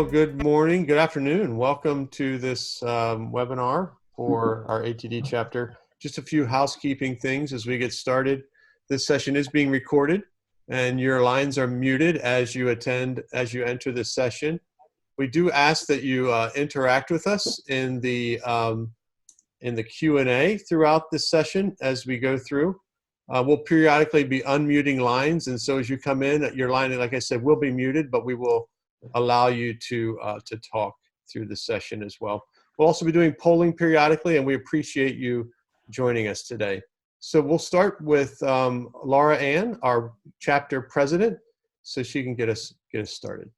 Well, good morning, good afternoon. Welcome to this webinar for our ATD chapter. Just a few housekeeping things as we get started. This session is being recorded and your lines are muted as you enter this session. We do ask that you interact with us in the Q&A throughout this session as we go through. We'll periodically be unmuting lines, and so as you come in, your line, like I said, will be muted, but we will allow you to talk through the session as well. We'll also be doing polling periodically, and we appreciate you joining us today. So we'll start with Laura Ann, our chapter president, so she can get us started.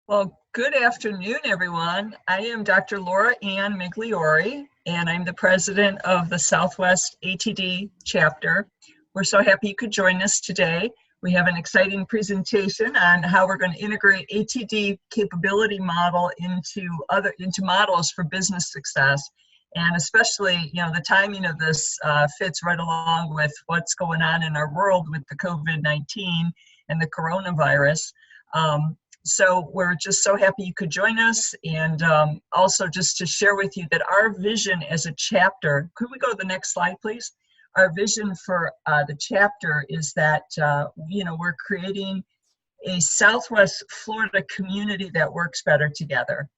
Well, good afternoon, everyone. I am Dr. Laura Ann Migliori, and I'm the president of the Southwest ATD chapter. We're so happy you could join us today. We have an exciting presentation on how we're going to integrate ATD Capability Model into models for business success. And especially, the timing of this fits right along with what's going on in our world with the COVID-19 and the coronavirus. So we're just so happy you could join us, and also just to share with you that our vision as a chapter, could we go to the next slide, please? Our vision for the chapter is that, we're creating a Southwest Florida community that works better together.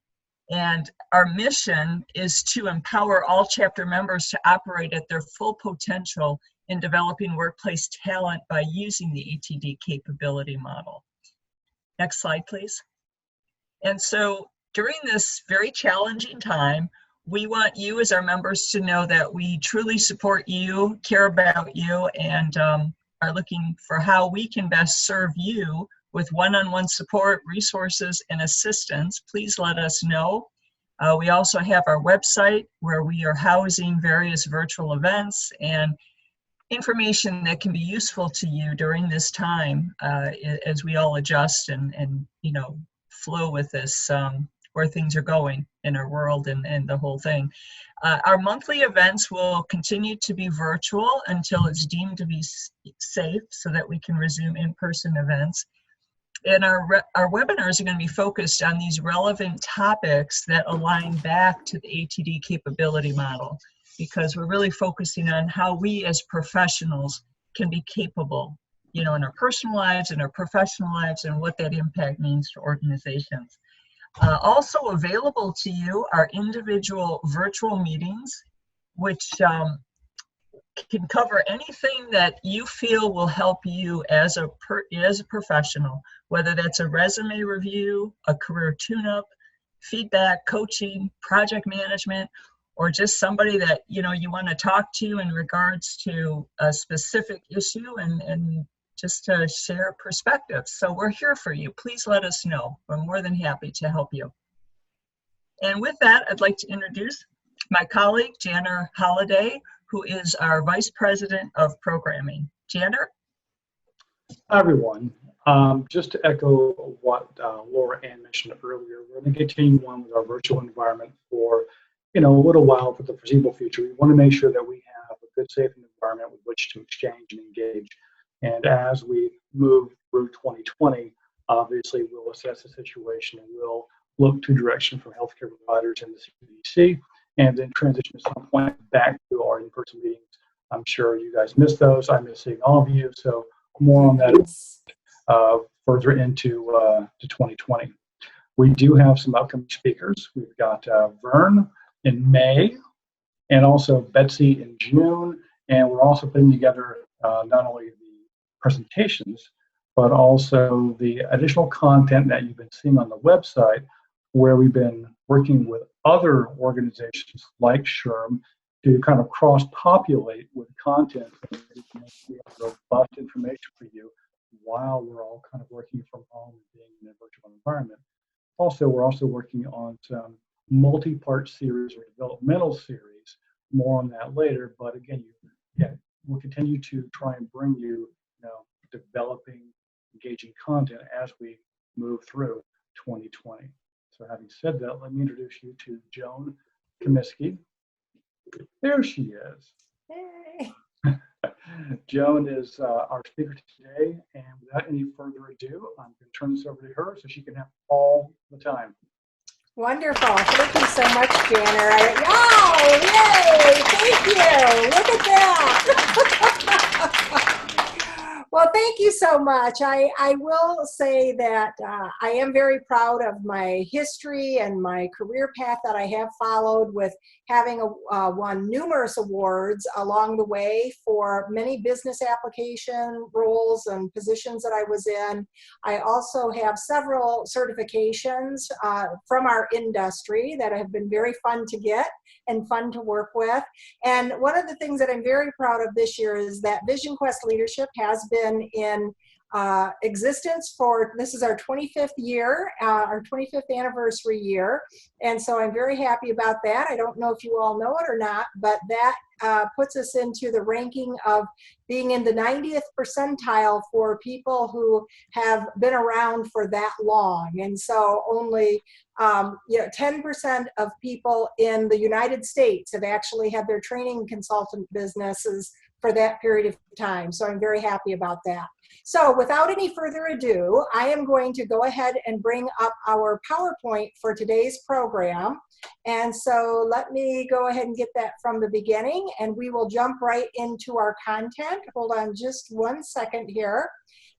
And our mission is to empower all chapter members to operate at their full potential in developing workplace talent by using the ATD Capability Model. Next slide, please. And so during this very challenging time, we want you as our members to know that we truly support you, care about you, and are looking for how we can best serve you with one-on-one support, resources, and assistance. Please let us know. We also have our website where we are housing various virtual events and information that can be useful to you during this time as we all adjust and flow with this, where things are going in our world and the whole thing. Our monthly events will continue to be virtual until it's deemed to be safe so that we can resume in-person events. And our webinars are going to be focused on these relevant topics that align back to the ATD Capability Model, because we're really focusing on how we as professionals can be capable, in our personal lives and our professional lives, and what that impact means to organizations. Also available to you are individual virtual meetings, which can cover anything that you feel will help you as a professional, whether that's a resume review, a career tune-up, feedback, coaching, project management, or just somebody that you want to talk to in regards to a specific issue and just to share perspectives. So we're here for you. Please let us know. We're more than happy to help you. And with that, I'd like to introduce my colleague, Janner Holliday, who is our Vice President of Programming. Janner? Hi, everyone. Just to echo what Laura Ann mentioned earlier, we're going to continue on with our virtual environment for a little while for the foreseeable future. We want to make sure that we have a good, safe environment with which to exchange and engage. And as we move through 2020, obviously we'll assess the situation and we'll look to direction from healthcare providers and the CDC, and then transition at some point back to our in-person meetings. I'm sure you guys miss those. I miss seeing all of you. So more on that further into to 2020. We do have some upcoming speakers. We've got Vern in May, and also Betsy in June. And we're also putting together not only the presentations, but also the additional content that you've been seeing on the website, where we've been working with other organizations like SHRM to kind of cross-populate with content so that we can make robust information for you while we're all kind of working from home and being in a virtual environment. Also, we're also working on some multi-part series or developmental series. More on that later, but again, we'll continue to try and bring you, developing, engaging content as we move through 2020. So having said that, let me introduce you to Joanne Cumiskey. There she is. Hey. Joan is our speaker today, and without any further ado, I'm going to turn this over to her so she can have all the time. Wonderful. Thank you so much, Janner. Oh, yay! Thank you. Look at that. Well, thank you so much. I will say that I am very proud of my history and my career path that I have followed, with having won numerous awards along the way for many business application roles and positions that I was in. I also have several certifications from our industry that have been very fun to get and fun to work with. And one of the things that I'm very proud of this year is that Vision Quest Leadership has been in existence for, this is our 25th year, our 25th anniversary year. And so I'm very happy about that. I don't know if you all know it or not, but that puts us into the ranking of being in the 90th percentile for people who have been around for that long. And so only 10% of people in the United States have actually had their training consultant businesses for that period of time. So I'm very happy about that. So without any further ado, I am going to go ahead and bring up our PowerPoint for today's program. And so let me go ahead and get that from the beginning, and we will jump right into our content. Hold on just 1 second here,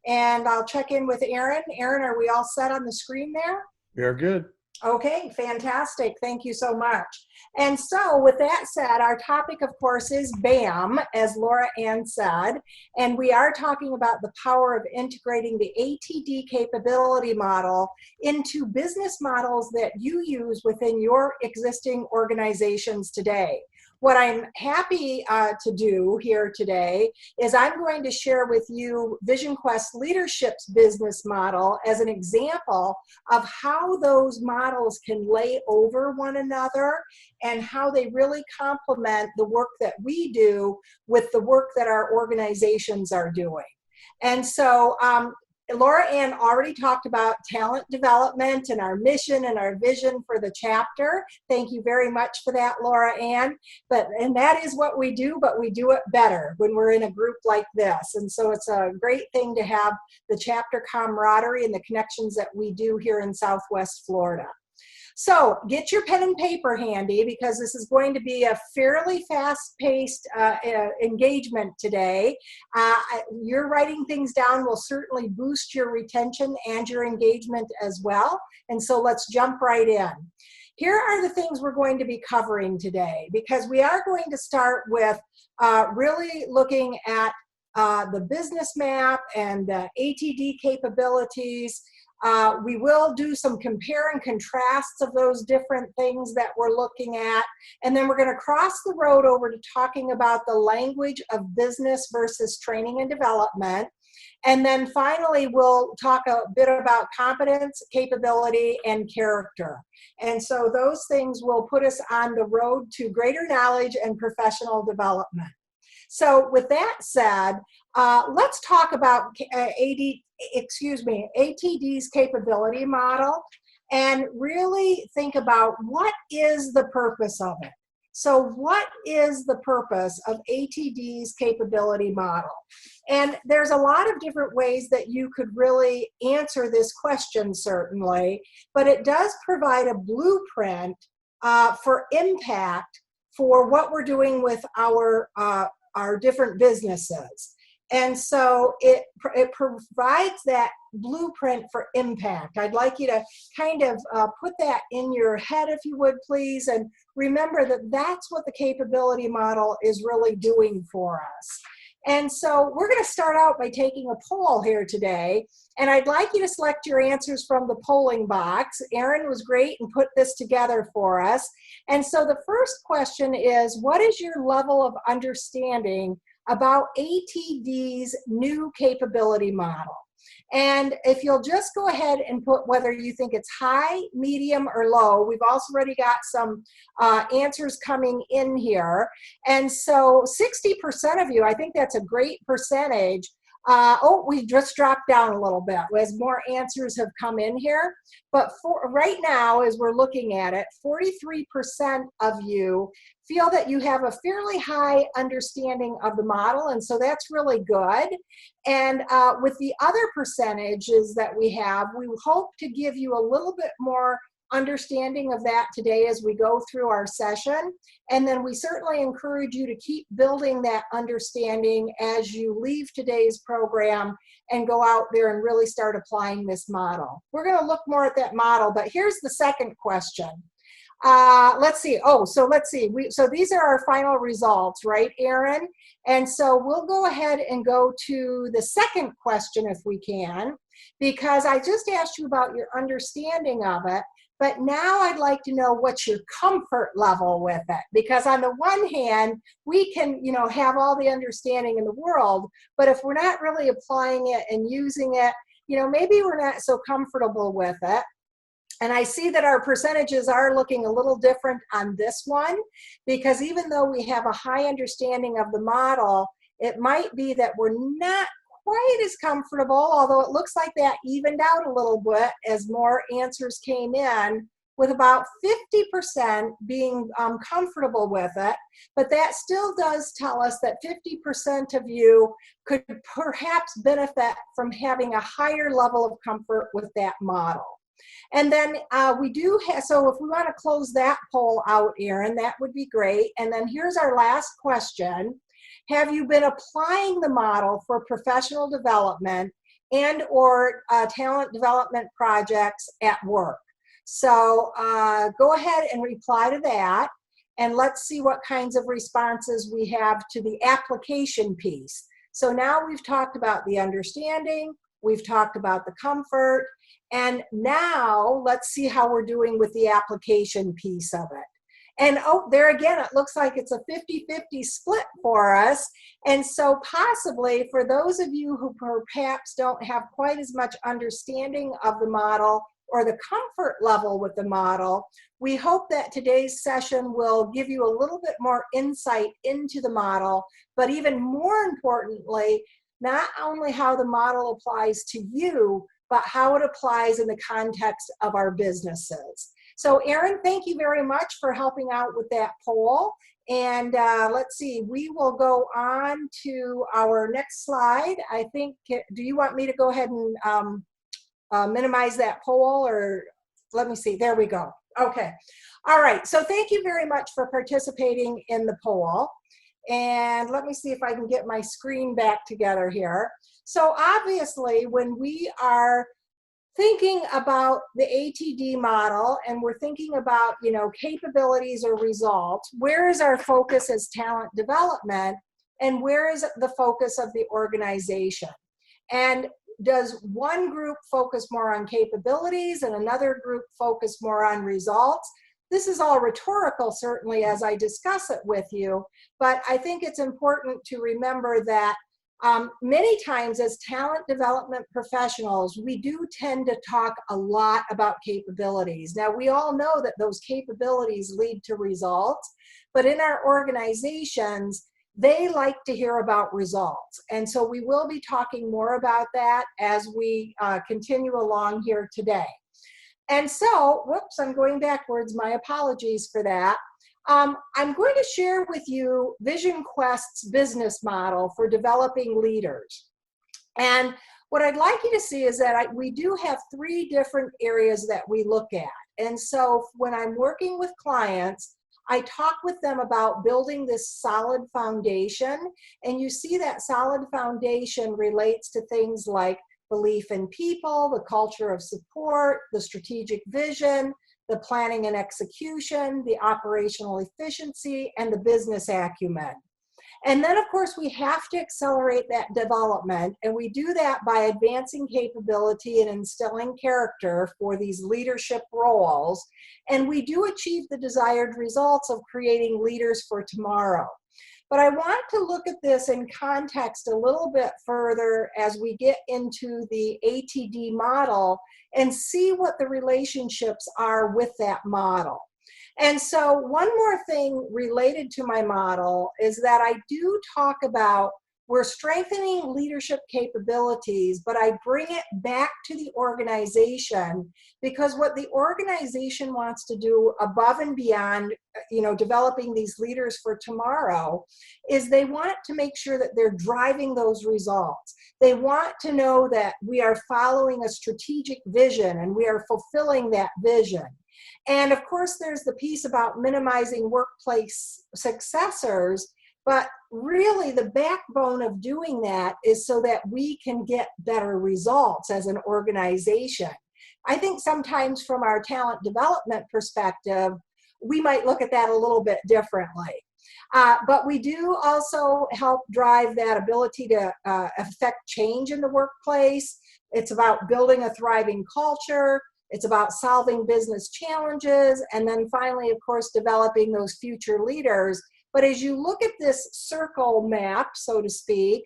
and I'll check in with Aaron. Aaron, are we all set on the screen there? You're good. Okay, fantastic. Thank you so much. And so with that said, our topic, of course, is BAM, as Laura Ann said, and we are talking about the power of integrating the ATD capability model into business models that you use within your existing organizations today. What I'm happy to do here today is I'm going to share with you Vision Quest Leadership's business model as an example of how those models can lay over one another and how they really complement the work that we do with the work that our organizations are doing. And so Laura Ann already talked about talent development and our mission and our vision for the chapter. Thank you very much for that, Laura Ann. And that is what we do, but we do it better when we're in a group like this. And so it's a great thing to have the chapter camaraderie and the connections that we do here in Southwest Florida. So get your pen and paper handy, because this is going to be a fairly fast-paced engagement today. Your writing things down will certainly boost your retention and your engagement as well. And so let's jump right in. Here are the things we're going to be covering today, because we are going to start with really looking at the business map and ATD capabilities. We will do some compare and contrasts of those different things that we're looking at. And then we're going to cross the road over to talking about the language of business versus training and development. And then finally, we'll talk a bit about competence, capability, and character. And so those things will put us on the road to greater knowledge and professional development. So with that said, let's talk about ATD's capability model and really think about what is the purpose of it. So what is the purpose of ATD's capability model? And there's a lot of different ways that you could really answer this question, certainly, but it does provide a blueprint for impact for what we're doing with our different businesses. And so it provides that blueprint for impact. I'd like you to kind of put that in your head, if you would, please, and remember that that's what the capability model is really doing for us. And so we're going to start out by taking a poll here today, and I'd like you to select your answers from the polling box. Erin was great and put this together for us. And so the first question is, what is your level of understanding about ATD's new capability model? And if you'll just go ahead and put whether you think it's high, medium, or low. We've also already got some answers coming in here. And so 60% of you, I think that's a great percentage, Oh, we just dropped down a little bit as more answers have come in here. But for right now, as we're looking at it, 43% of you feel that you have a fairly high understanding of the model, and so that's really good. And with the other percentages that we have, we hope to give you a little bit more understanding of that today as we go through our session. And then we certainly encourage you to keep building that understanding as you leave today's program and go out there and really start applying this model. We're going to look more at that model, but here's the second question. Let's see. Oh, so let's see. So these are our final results, right, Aaron? And so we'll go ahead and go to the second question if we can, because I just asked you about your understanding of it. But now I'd like to know what's your comfort level with it, because on the one hand, we can, have all the understanding in the world, but if we're not really applying it and using it, maybe we're not so comfortable with it. And I see that our percentages are looking a little different on this one, because even though we have a high understanding of the model, it might be that we're not quite as comfortable, although it looks like that evened out a little bit as more answers came in, with about 50% being comfortable with it. But that still does tell us that 50% of you could perhaps benefit from having a higher level of comfort with that model. And then we do have, so if we want to close that poll out, Aaron, that would be great. And then here's our last question. Have you been applying the model for professional development and or talent development projects at work? So go ahead and reply to that, and let's see what kinds of responses we have to the application piece. So now we've talked about the understanding, we've talked about the comfort, and now let's see how we're doing with the application piece of it. And oh, there again, it looks like it's a 50-50 split for us. And so possibly for those of you who perhaps don't have quite as much understanding of the model or the comfort level with the model, we hope that today's session will give you a little bit more insight into the model, but even more importantly, not only how the model applies to you, but how it applies in the context of our businesses. So Aaron, thank you very much for helping out with that poll. And let's see, we will go on to our next slide. I think, do you want me to go ahead and minimize that poll, or let me see, there we go. Okay, all right, so thank you very much for participating in the poll. And let me see if I can get my screen back together here. So obviously, when we are thinking about the ATD model and we're thinking about, capabilities or results, where is our focus as talent development, and where is the focus of the organization? And does one group focus more on capabilities and another group focus more on results? This is all rhetorical, certainly, as I discuss it with you, but I think it's important to remember that many times as talent development professionals, we do tend to talk a lot about capabilities. Now, we all know that those capabilities lead to results, but in our organizations, they like to hear about results. And so we will be talking more about that as we continue along here today. And so, whoops, I'm going backwards. My apologies for that. I'm going to share with you Vision Quest's business model for developing leaders. And what I'd like you to see is that we do have 3 different areas that we look at. And so when I'm working with clients, I talk with them about building this solid foundation. And you see that solid foundation relates to things like belief in people, the culture of support, the strategic vision, the planning and execution, the operational efficiency, and the business acumen. And then, of course, we have to accelerate that development, and we do that by advancing capability and instilling character for these leadership roles, and we do achieve the desired results of creating leaders for tomorrow. But I want to look at this in context a little bit further as we get into the ATD model and see what the relationships are with that model. And so one more thing related to my model is that I do talk about we're strengthening leadership capabilities, but I bring it back to the organization, because what the organization wants to do above and beyond, developing these leaders for tomorrow, is they want to make sure that they're driving those results. They want to know that we are following a strategic vision and we are fulfilling that vision. And of course, there's the piece about minimizing workplace successors, but really the backbone of doing that is so that we can get better results as an organization. I think sometimes from our talent development perspective, we might look at that a little bit differently. But we do also help drive that ability to affect change in the workplace. It's about building a thriving culture. It's about solving business challenges. And then finally, of course, developing those future leaders. But as you look at this circle map, so to speak,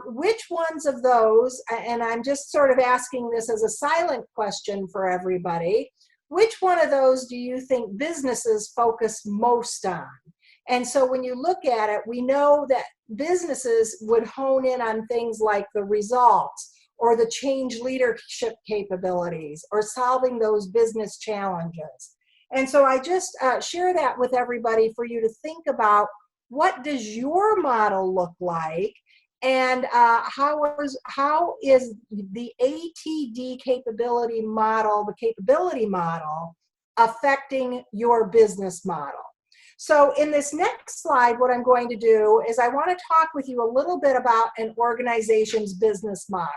which ones of those, and I'm just sort of asking this as a silent question for everybody, which one of those do you think businesses focus most on? And so when you look at it, we know that businesses would hone in on things like the results, or the change leadership capabilities, or solving those business challenges. And so I just share that with everybody for you to think about, what does your model look like, and how is the ATD capability model, the capability model, affecting your business model? So in this next slide, what I'm going to do is I want to talk with you a little bit about an organization's business model.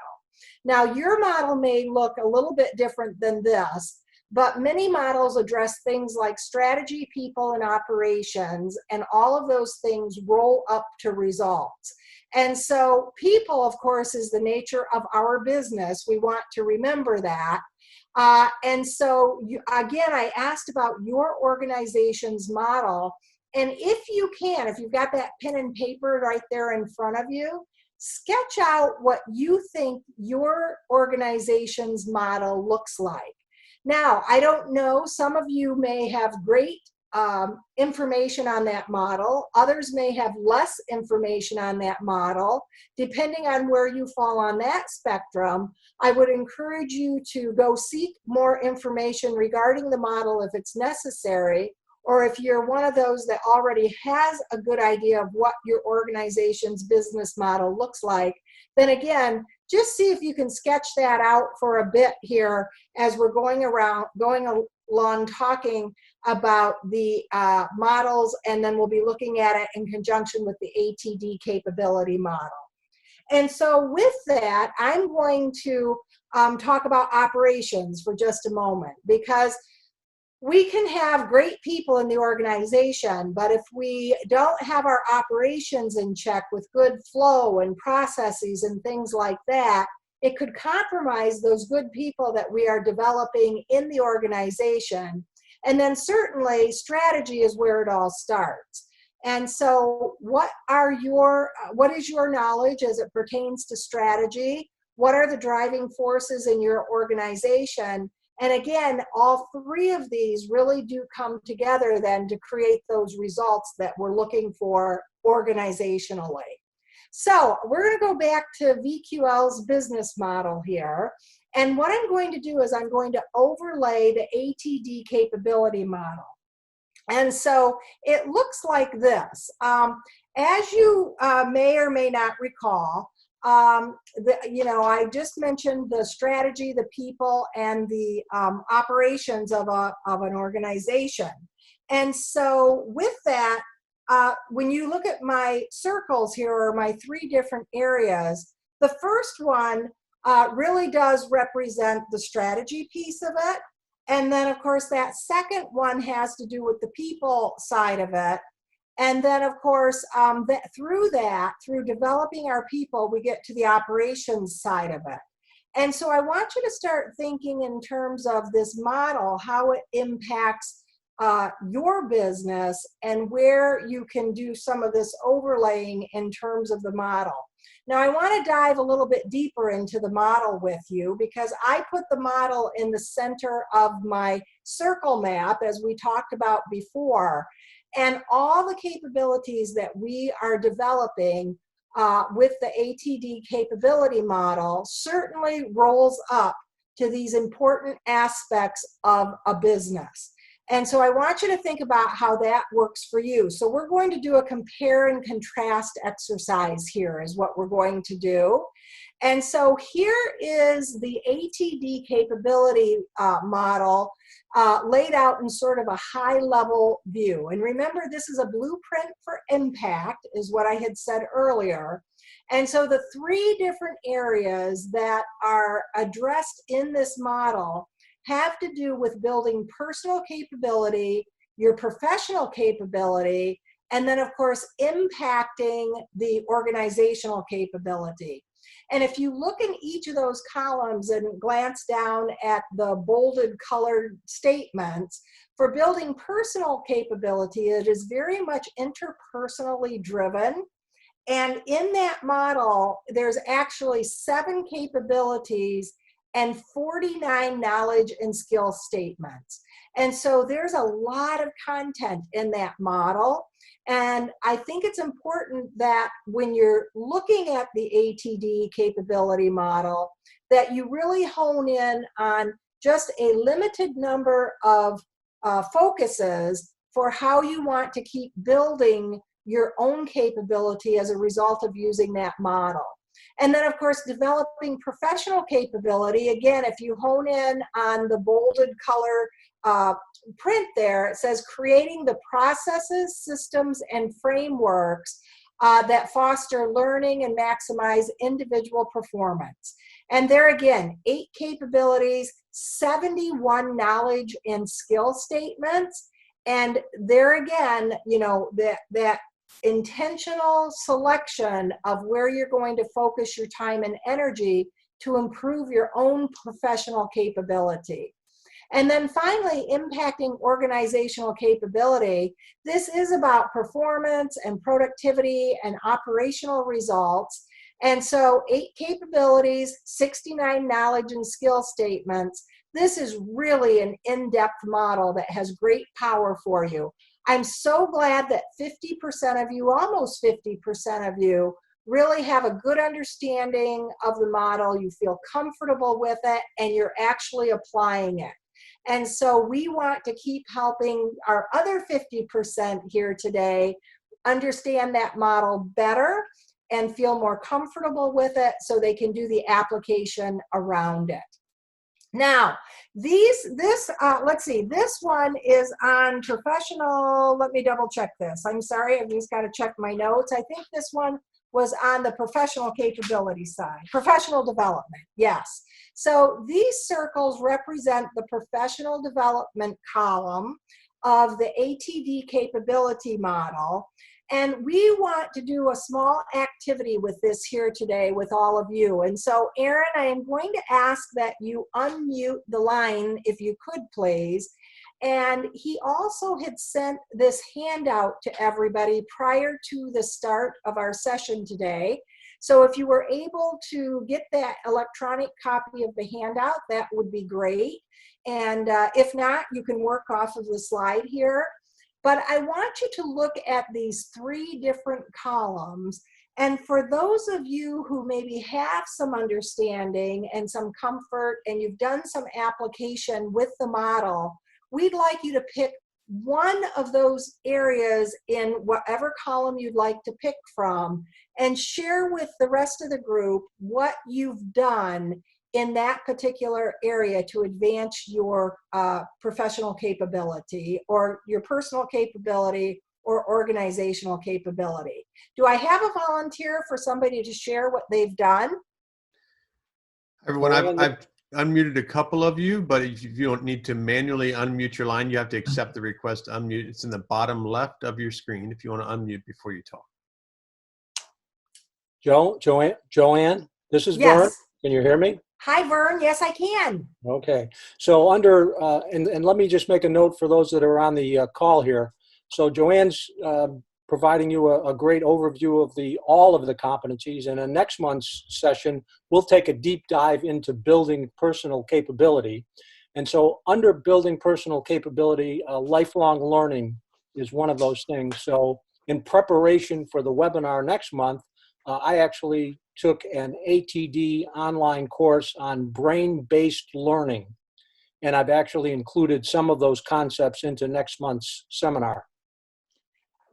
Now, your model may look a little bit different than this, but many models address things like strategy, people, and operations, and all of those things roll up to results. And so people, of course, is the nature of our business. We want to remember that. And so, again, I asked about your organization's model. And if you can, if you've got that pen and paper right there in front of you, sketch out what you think your organization's model looks like. Now, I don't know, some of you may have great information on that model. Others may have less information on that model. Depending on where you fall on that spectrum, I would encourage you to go seek more information regarding the model if it's necessary, or if you're one of those that already has a good idea of what your organization's business model looks like, then again, just see if you can sketch that out for a bit here as we're going along talking about the models, and then we'll be looking at it in conjunction with the ATD capability model. And so with that, I'm going to talk about operations for just a moment, because we can have great people in the organization, but if we don't have our operations in check with good flow and processes and things like that, it could compromise those good people that we are developing in the organization. And then certainly strategy is where it all starts. And so what is your knowledge as it pertains to strategy? What are the driving forces in your organization? And again, all three of these really do come together then to create those results that we're looking for organizationally. So we're going to go back to VQL's business model here. And what I'm going to do is I'm going to overlay the ATD capability model. And so it looks like this. As you may or may not recall, I just mentioned the strategy, the people, and the operations of an organization. And so with that, when you look at my circles here, or my three different areas, the first one really does represent the strategy piece of it. And then, of course, that second one has to do with the people side of it. And then, of course, through developing our people, we get to the operations side of it. And so I want you to start thinking in terms of this model, how it impacts your business, and where you can do some of this overlaying in terms of the model. Now, I want to dive a little bit deeper into the model with you, because I put the model in the center of my circle map, as we talked about before. And all the capabilities that we are developing with the ATD Capability Model certainly rolls up to these important aspects of a business. And so I want you to think about how that works for you. So we're going to do a compare and contrast exercise here is what we're going to do. And so here is the ATD Capability Model laid out in sort of a high-level view. And remember, this is a blueprint for impact, is what I had said earlier. And so the three different areas that are addressed in this model have to do with building personal capability, your professional capability, and then, of course, impacting the organizational capability. And if you look in each of those columns and glance down at the bolded colored statements, for building personal capability, it is very much interpersonally driven. And in that model, there's actually 7 capabilities and 49 knowledge and skill statements. And so there's a lot of content in that model. And I think it's important that when you're looking at the ATD capability model, that you really hone in on just a limited number of focuses for how you want to keep building your own capability as a result of using that model. And then, of course, developing professional capability. Again, if you hone in on the bolded color print there, it says creating the processes, systems, and frameworks that foster learning and maximize individual performance. And there again, 8 capabilities, 71 knowledge and skill statements. And there again, you know, that intentional selection of where you're going to focus your time and energy to improve your own professional capability. And then finally, impacting organizational capability. This is about performance and productivity and operational results. And so 8 capabilities, 69 knowledge and skill statements. This is really an in-depth model that has great power for you. I'm so glad that 50% of you, almost 50% of you, really have a good understanding of the model. You feel comfortable with it, and you're actually applying it. And so we want to keep helping our other 50% here today understand that model better and feel more comfortable with it so they can do the application around it. Now, let's see, this one is on professional. Let me double check this. I'm sorry, I've just got to check my notes. I think this one was on the professional capability side, professional development, yes. So these circles represent the professional development column of the ATD capability model. And we want to do a small activity with this here today with all of you. And so, Aaron, I am going to ask that you unmute the line, if you could, please. And he also had sent this handout to everybody prior to the start of our session today. So if you were able to get that electronic copy of the handout, that would be great. And if not, you can work off of the slide here. But I want you to look at these 3 different columns. And for those of you who maybe have some understanding and some comfort and you've done some application with the model, we'd like you to pick one of those areas in whatever column you'd like to pick from and share with the rest of the group what you've done in that particular area to advance your professional capability or your personal capability or organizational capability. Do I have a volunteer for somebody to share what they've done? Everyone, I've unmuted a couple of you, but if you don't need to manually unmute your line, you have to accept the request to unmute. It's in the bottom left of your screen if you want to unmute before you talk. Joanne, this is Yes. Vern. Can you hear me? Hi, Vern. Yes, I can. Okay. So under, and let me just make a note for those that are on the call here. So Joanne's providing you a great overview of all of the competencies. And in next month's session, we'll take a deep dive into building personal capability. And so under building personal capability, lifelong learning is one of those things. So in preparation for the webinar next month, I actually took an ATD online course on brain-based learning, and I've actually included some of those concepts into next month's seminar.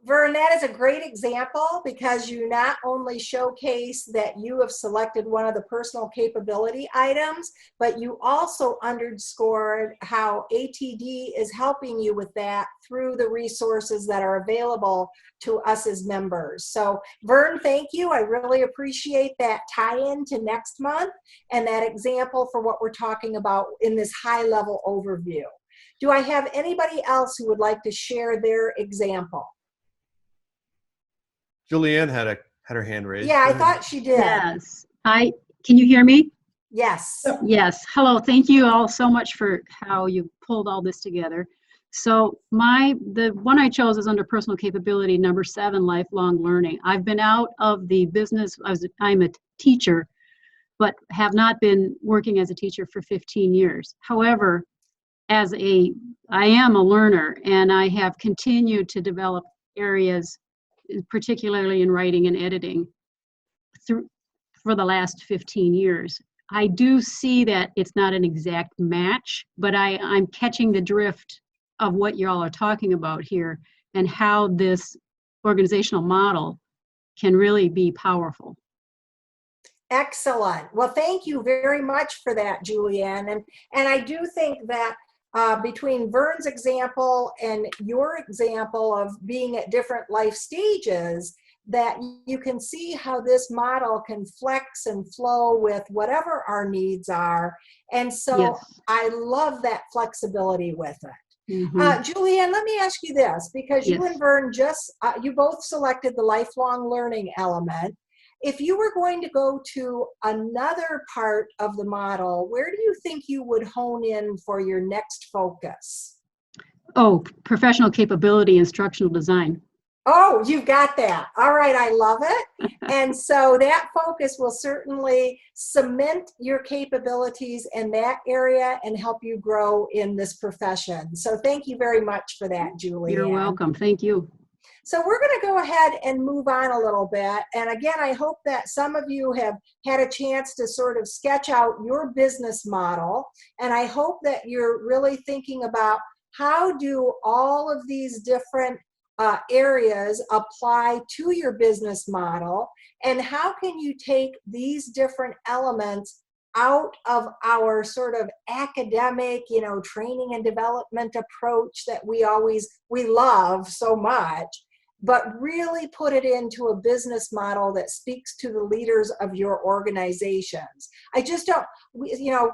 Vern, that is a great example because you not only showcase that you have selected one of the personal capability items, but you also underscored how ATD is helping you with that through the resources that are available to us as members. So Vern, thank you. I really appreciate that tie-in to next month and that example for what we're talking about in this high-level overview. Do I have anybody else who would like to share their example? Julianne had her hand raised. Yeah, I thought she did. Yes. Can you hear me? Yes. Yes. Hello. Thank you all so much for how you pulled all this together. So the one I chose is under personal capability, number 7, lifelong learning. I've been out of the business. I'm a teacher, but have not been working as a teacher for 15 years. However, I am a learner, and I have continued to develop areas, particularly in writing and editing, for the last 15 years. I do see that it's not an exact match, but I'm catching the drift of what y'all are talking about here and how this organizational model can really be powerful. Excellent. Well, thank you very much for that, Julianne. And I do think that between Vern's example and your example of being at different life stages, that you can see how this model can flex and flow with whatever our needs are. And so Yes. I love that flexibility with it. Mm-hmm. Julianne, let me ask you this, because you Yes. and Vern you both selected the lifelong learning element. If you were going to go to another part of the model, where do you think you would hone in for your next focus? Oh, professional capability, instructional design. Oh, you've got that. All right, I love it. And so that focus will certainly cement your capabilities in that area and help you grow in this profession. So thank you very much for that, Julianne. You're welcome. Thank you. So we're going to go ahead and move on a little bit. And again, I hope that some of you have had a chance to sort of sketch out your business model. And I hope that you're really thinking about how do all of these different areas apply to your business model, and how can you take these different elements out of our sort of academic, training and development approach that we love so much, but really put it into a business model that speaks to the leaders of your organizations. I just don't,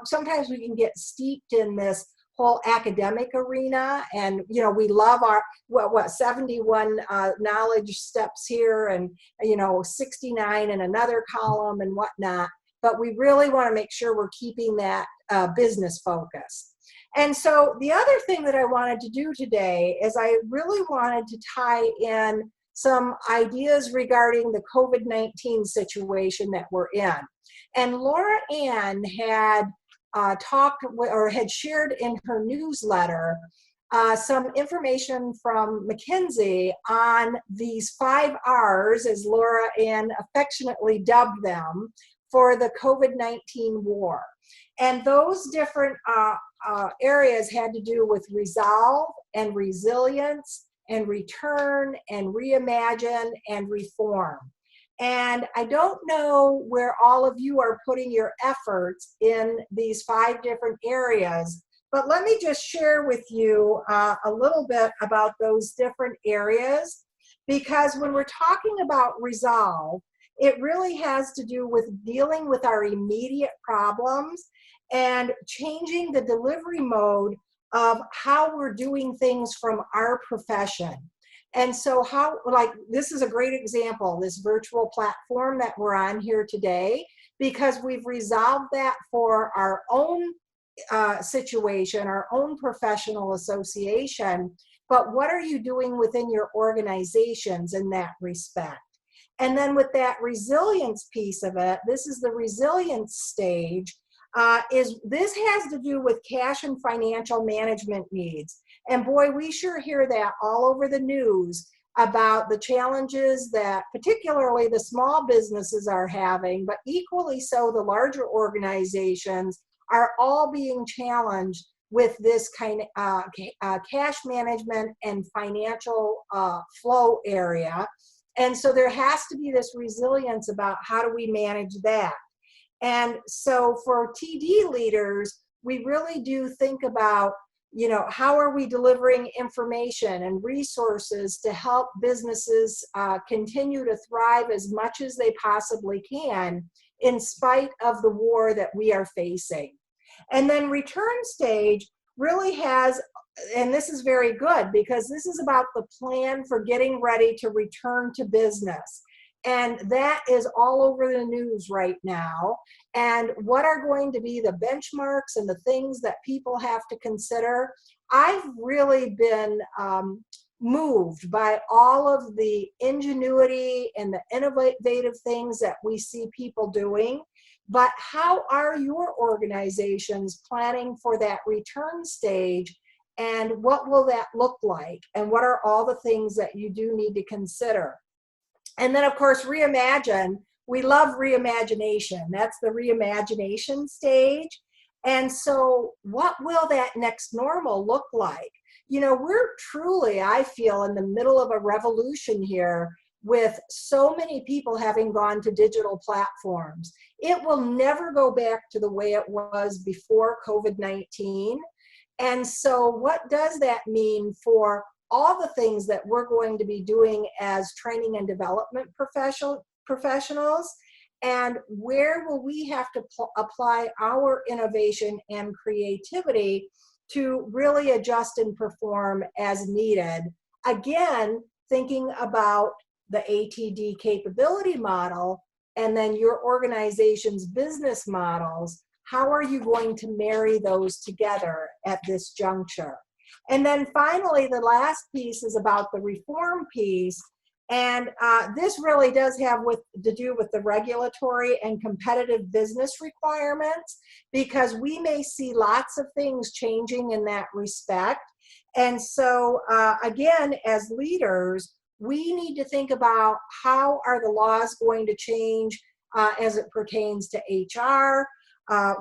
sometimes we can get steeped in this whole academic arena, and we love our 71 knowledge steps here, and 69 in another column and whatnot, but we really want to make sure we're keeping that business focus. And so the other thing that I wanted to do today is I really wanted to tie in some ideas regarding the COVID-19 situation that we're in. And Laura Ann had had shared in her newsletter some information from McKinsey on these 5 R's, as Laura Ann affectionately dubbed them, for the COVID-19 war. And those different areas had to do with resolve and resilience and return and reimagine and reform. And I don't know where all of you are putting your efforts in these 5 different areas, but let me just share with you a little bit about those different areas, because when we're talking about resolve, it really has to do with dealing with our immediate problems and changing the delivery mode of how we're doing things from our profession. And so this is a great example, this virtual platform that we're on here today, because we've resolved that for our own situation, our own professional association. But what are you doing within your organizations in that respect? And then with that resilience piece of it, this is the resilience stage, this has to do with cash and financial management needs. And boy, we sure hear that all over the news, about the challenges that particularly the small businesses are having, but equally so the larger organizations are all being challenged with this kind of cash management and financial flow area. And so there has to be this resilience about how do we manage that. And so for TD leaders, we really do think about, you know, how are we delivering information and resources to help businesses continue to thrive as much as they possibly can in spite of the war that we are facing. And then return stage really has, and this is very good because this is about the plan for getting ready to return to business. And that is all over the news right now. And what are going to be the benchmarks and the things that people have to consider? I've really been moved by all of the ingenuity and the innovative things that we see people doing. But how are your organizations planning for that return stage? And what will that look like? And what are all the things that you do need to consider? And then, of course, reimagine. We love reimagination. That's the reimagination stage. And so what will that next normal look like? You know, we're truly, I feel, in the middle of a revolution here with so many people having gone to digital platforms. It will never go back to the way it was before COVID-19. And so what does that mean for all the things that we're going to be doing as training and development professionals? And where will we have to apply our innovation and creativity to really adjust and perform as needed? Again, thinking about the ATD Capability Model and then your organization's business models. How are you going to marry those together at this juncture? And then finally, the last piece is about the reform piece. And this really does have to do with the regulatory and competitive business requirements, because we may see lots of things changing in that respect. And so again, as leaders, we need to think about how are the laws going to change as it pertains to HR.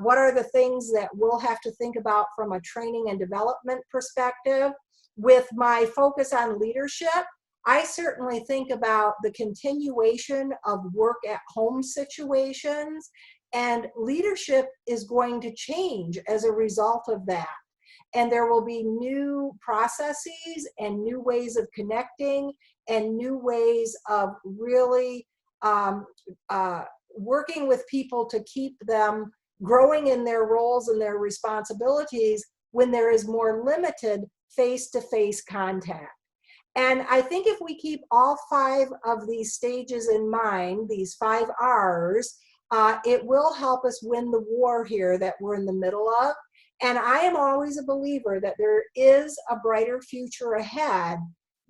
What are the things that we'll have to think about from a training and development perspective? With my focus on leadership, I certainly think about the continuation of work at home situations, and leadership is going to change as a result of that. And there will be new processes and new ways of connecting and new ways of really working with people to keep them growing in their roles and their responsibilities when there is more limited face-to-face contact. And I think if we keep all 5 of these stages in mind, these 5 R's, it will help us win the war here that we're in the middle of. And I am always a believer that there is a brighter future ahead,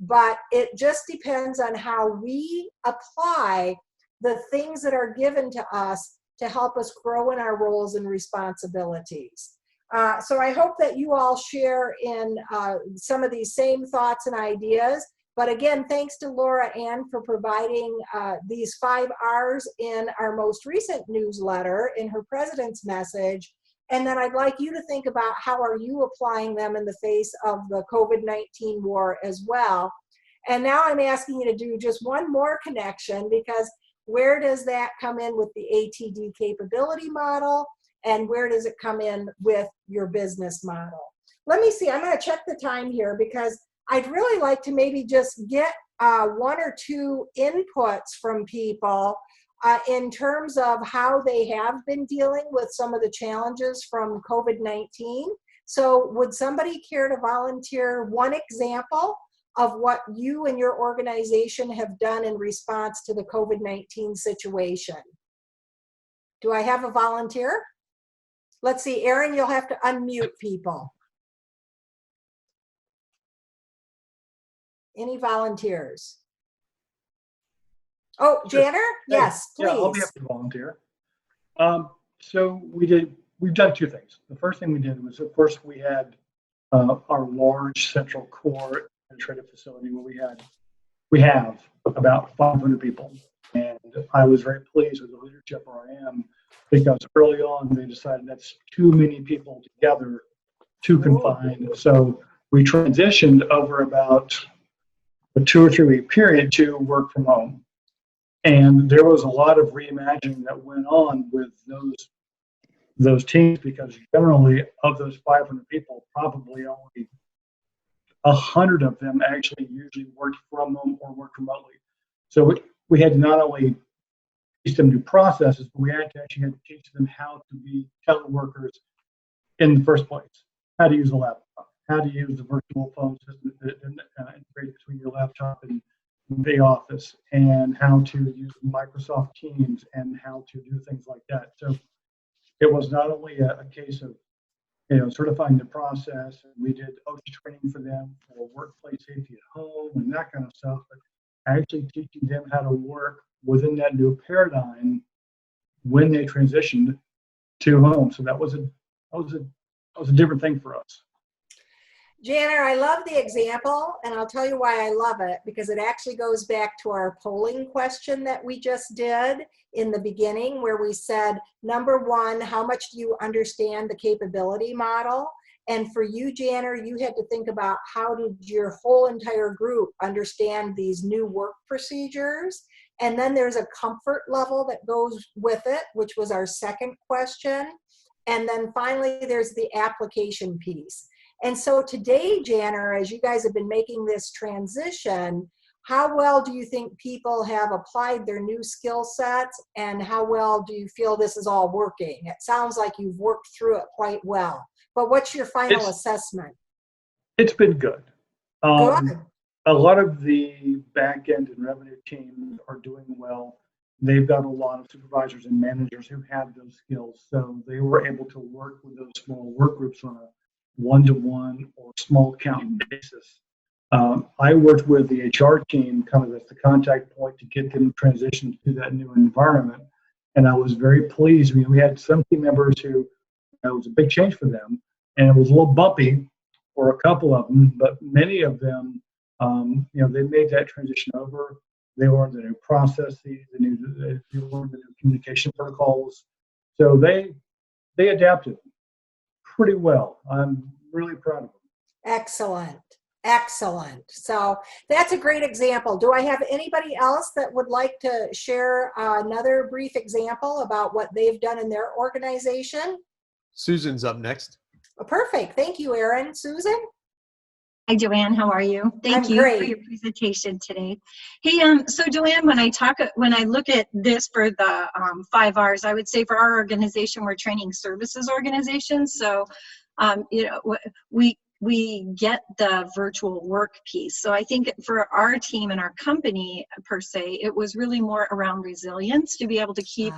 but it just depends on how we apply the things that are given to us to help us grow in our roles and responsibilities. So I hope that you all share in some of these same thoughts and ideas. But again, thanks to Laura Ann for providing these 5 R's in our most recent newsletter in her President's Message. And then I'd like you to think about how are you applying them in the face of the COVID-19 war as well. And now I'm asking you to do just one more connection, because where does that come in with the ATD Capability Model? And where does it come in with your business model? Let me see, I'm going to check the time here, because I'd really like to maybe just get 1 or 2 inputs from people in terms of how they have been dealing with some of the challenges from COVID-19. So would somebody care to volunteer one example of what you and your organization have done in response to the COVID-19 situation? Do I have a volunteer? Let's see, Erin, you'll have to unmute people. Any volunteers? Oh, Janner? Yes, please. Yeah, I'll be happy to volunteer. So we've done 2 things. The first thing we did was, of course, we had our large central core administrative facility where we had we have about 500 people. And I was very pleased with the leadership where I am, because early on they decided that's too many people together to confine. So we transitioned over about a 2 or 3 week period to work from home. And there was a lot of reimagining that went on with those teams, because generally of those 500 people, probably only 100 of them actually usually worked from home or worked remotely. So we had to not only teach them new processes, but we actually had to teach them how to be teleworkers in the first place. How to use a laptop, how to use the virtual phone system integrated between your laptop and the office, and how to use Microsoft Teams, and how to do things like that. So it was not only a case of certifying the process, and we did OSHA training for them for workplace safety at home and that kind of stuff, but actually teaching them how to work within that new paradigm when they transitioned to home. So that was a different thing for us. Jana, I love the example, and I'll tell you why I love it, because it actually goes back to our polling question that we just did in the beginning, where we said, number one, how much do you understand the capability model? And for you, Jana, you had to think about how did your whole entire group understand these new work procedures? And then there's a comfort level that goes with it, which was our second question. And then finally, there's the application piece. And so today, Jana, as you guys have been making this transition, how well do you think people have applied their new skill sets, and how well do you feel this is all working? It sounds like you've worked through it quite well, but what's your final assessment? It's been good. Good. A lot of the back end and revenue teams are doing well. They've got a lot of supervisors and managers who have those skills, so they were able to work with those small work groups on a one-to-one or small count basis. I worked with the HR team kind of as the contact point to get them transitioned to that new environment, and I was very pleased. I mean, we had some team members who it was a big change for them, and it was a little bumpy for a couple of them, but many of them, they made that transition over. They learned the new processes, they learned the new communication protocols, so they adapted pretty well. I'm really proud of them. Excellent. Excellent. So that's a great example. Do I have anybody else that would like to share another brief example about what they've done in their organization? Susan's up next. Oh, perfect. Thank you, Erin. Susan? Hi, Joanne. How are you? Thank you for your presentation today. Hey, so Joanne, when I look at this for the 5 R's, I would say for our organization, we're training services organizations. So, we get the virtual work piece. So I think for our team and our company per se, it was really more around resilience to be able to keep,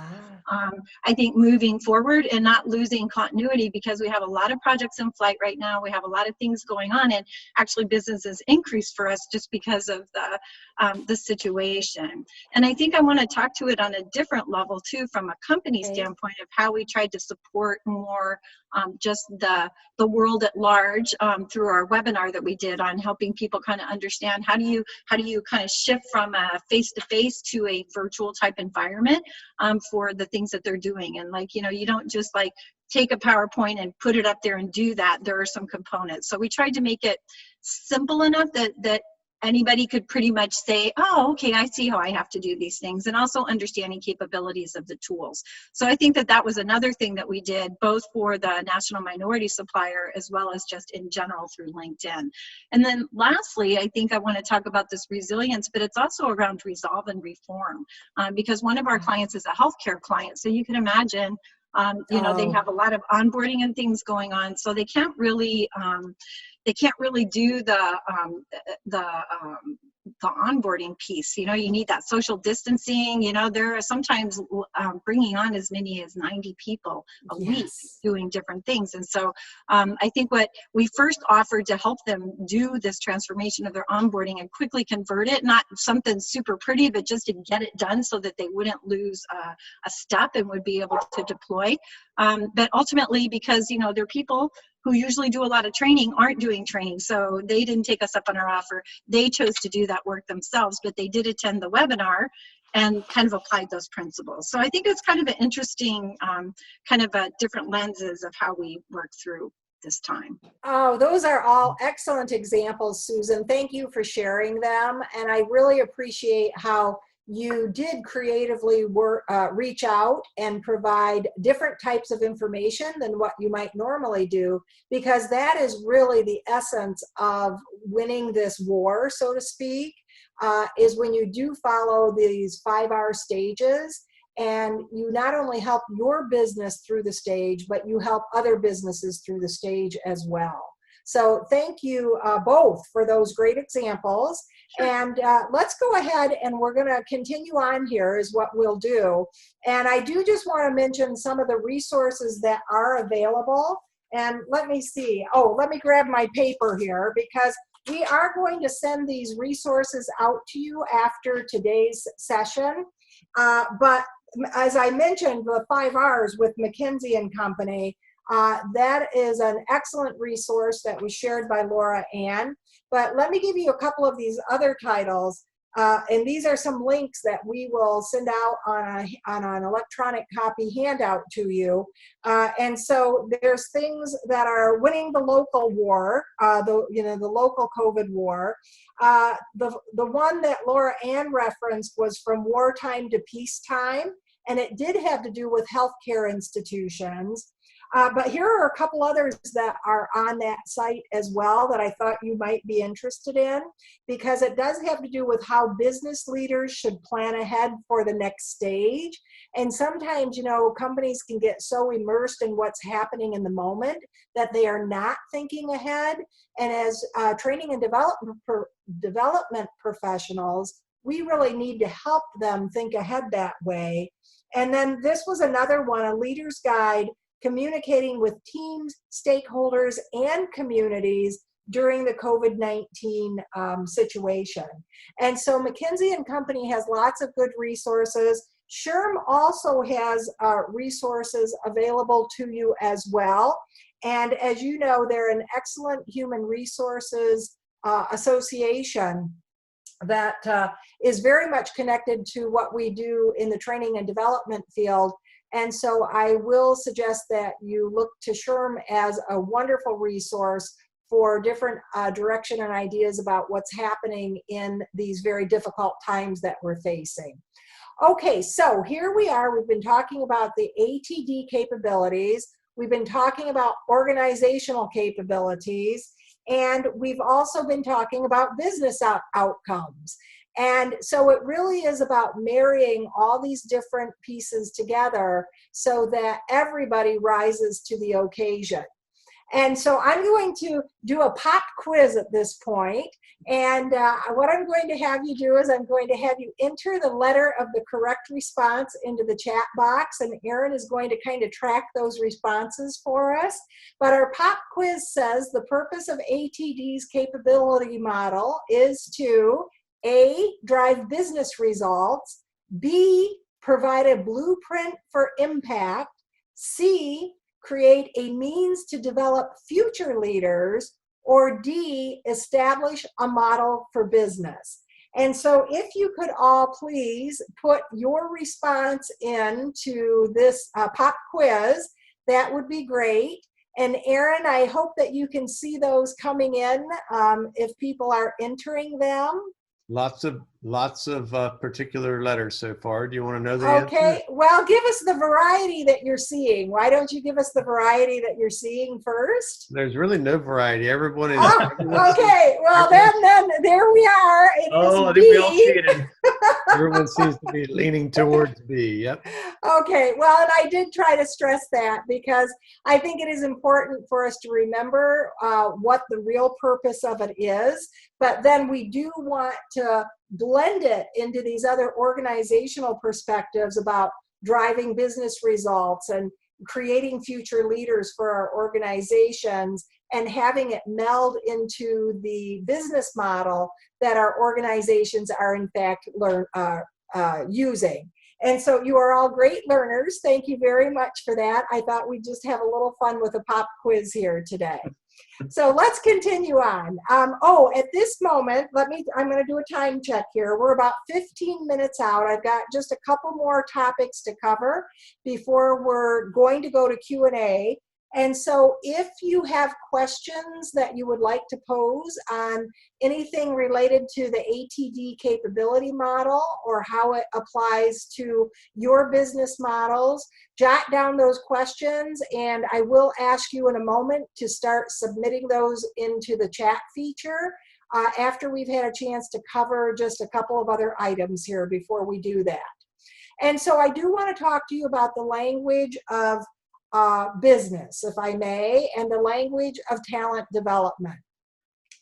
I think, moving forward and not losing continuity, because we have a lot of projects in flight right now. We have a lot of things going on, and actually business has increased for us just because of the situation. And I think I want to talk to it on a different level too, from a company standpoint of how we tried to support more just the world at large through our webinar that we did on helping people kind of understand how do you kind of shift from a face-to-face to a virtual type environment for the things that they're doing. And you don't just take a PowerPoint and put it up there and do that. There are some components. So we tried to make it simple enough that anybody could pretty much say, oh, okay, I see how I have to do these things, and also understanding capabilities of the tools. So I think that was another thing that we did, both for the national minority supplier as well as just in general through LinkedIn. And then lastly, I think I want to talk about this resilience, but it's also around resolve and reform, because one of our clients is a healthcare client. So you can imagine, they have a lot of onboarding and things going on, so they can't really do the onboarding piece. You need that social distancing. There are sometimes bringing on as many as 90 people a week doing different things. And so I think what we first offered to help them do this transformation of their onboarding and quickly convert it, not something super pretty, but just to get it done so that they wouldn't lose a step and would be able to deploy. But ultimately, because they're people who usually do a lot of training aren't doing training. So they didn't take us up on our offer. They chose to do that work themselves, but they did attend the webinar and kind of applied those principles. So I think it's kind of an interesting kind of different lenses of how we work through this time. Oh, those are all excellent examples, Susan. Thank you for sharing them. And I really appreciate how you did creatively reach out and provide different types of information than what you might normally do, because that is really the essence of winning this war, so to speak, is when you do follow these 5R stages, and you not only help your business through the stage, but you help other businesses through the stage as well. So thank you both for those great examples. Sure. And let's go ahead and we're going to continue on here is what we'll do. And I do just want to mention some of the resources that are available. And let me see. Oh, let me grab my paper here, because we are going to send these resources out to you after today's session. But as I mentioned, the 5Rs with McKinsey and Company, that is an excellent resource that was shared by Laura Ann. But let me give you a couple of these other titles. And these are some links that we will send out on an electronic copy handout to you. And so there's things that are winning the local war, the local COVID war. The one that Laura Ann referenced was From Wartime to Peacetime, and it did have to do with healthcare institutions. But here are a couple others that are on that site as well that I thought you might be interested in, because it does have to do with how business leaders should plan ahead for the next stage. And sometimes, companies can get so immersed in what's happening in the moment that they are not thinking ahead. And as training and development professionals, we really need to help them think ahead that way. And then this was another one, a leader's guide, communicating with teams, stakeholders, and communities during the COVID-19 situation. And so McKinsey and Company has lots of good resources. SHRM also has resources available to you as well. And as you know, they're an excellent human resources association that is very much connected to what we do in the training and development field. And so I will suggest that you look to SHRM as a wonderful resource for different direction and ideas about what's happening in these very difficult times that we're facing. Okay, so here we are. We've been talking about the ATD capabilities. We've been talking about organizational capabilities. And we've also been talking about business outcomes. And so it really is about marrying all these different pieces together so that everybody rises to the occasion. And so I'm going to do a pop quiz at this point. And what I'm going to have you do is I'm going to have you enter the letter of the correct response into the chat box. And Erin is going to kind of track those responses for us. But our pop quiz says the purpose of ATD's capability model is to A, drive business results, B, provide a blueprint for impact, C, create a means to develop future leaders, or D, establish a model for business. And so if you could all please put your response into this pop quiz, that would be great. And Erin, I hope that you can see those coming in if people are entering them. Lots of particular letters so far. Do you want to know the answer? Okay, well, give us the variety that you're seeing. Why don't you give us the variety that you're seeing first? There's really no variety. Everyone is. Okay, well, then there we are. It is I B. think we all see it. Everyone seems to be leaning towards B. Yep. Okay, well, and I did try to stress that because I think it is important for us to remember what the real purpose of it is. But then we do want to blend it into these other organizational perspectives about driving business results and creating future leaders for our organizations and having it meld into the business model that our organizations are in fact using. And so you are all great learners. Thank you very much for that. I thought we'd just have a little fun with a pop quiz here today. So let's continue on. At this moment, I'm going to do a time check here. We're about 15 minutes out. I've got just a couple more topics to cover before we're going to go to Q&A. And so if you have questions that you would like to pose on anything related to the ATD Capability Model or how it applies to your business models, jot down those questions, and I will ask you in a moment to start submitting those into the chat feature after we've had a chance to cover just a couple of other items here before we do that. And so I do want to talk to you about the language of business, if I may, and the language of talent development.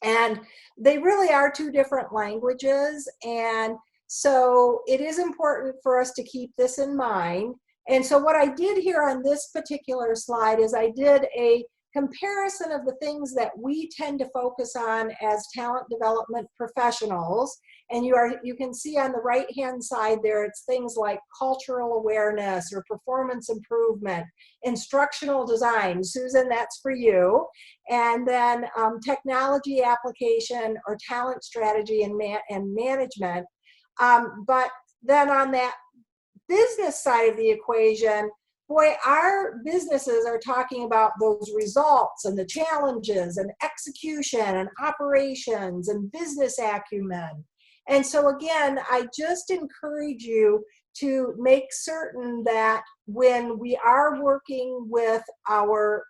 And they really are two different languages, and so it is important for us to keep this in mind. And so what I did here on this particular slide is I did a comparison of the things that we tend to focus on as talent development professionals. And you can see on the right-hand side there, it's things like cultural awareness or performance improvement, instructional design. Susan, that's for you. And then technology application or talent strategy and management. But then on that business side of the equation, boy, our businesses are talking about those results and the challenges and execution and operations and business acumen. And so again, I just encourage you to make certain that when we are working with our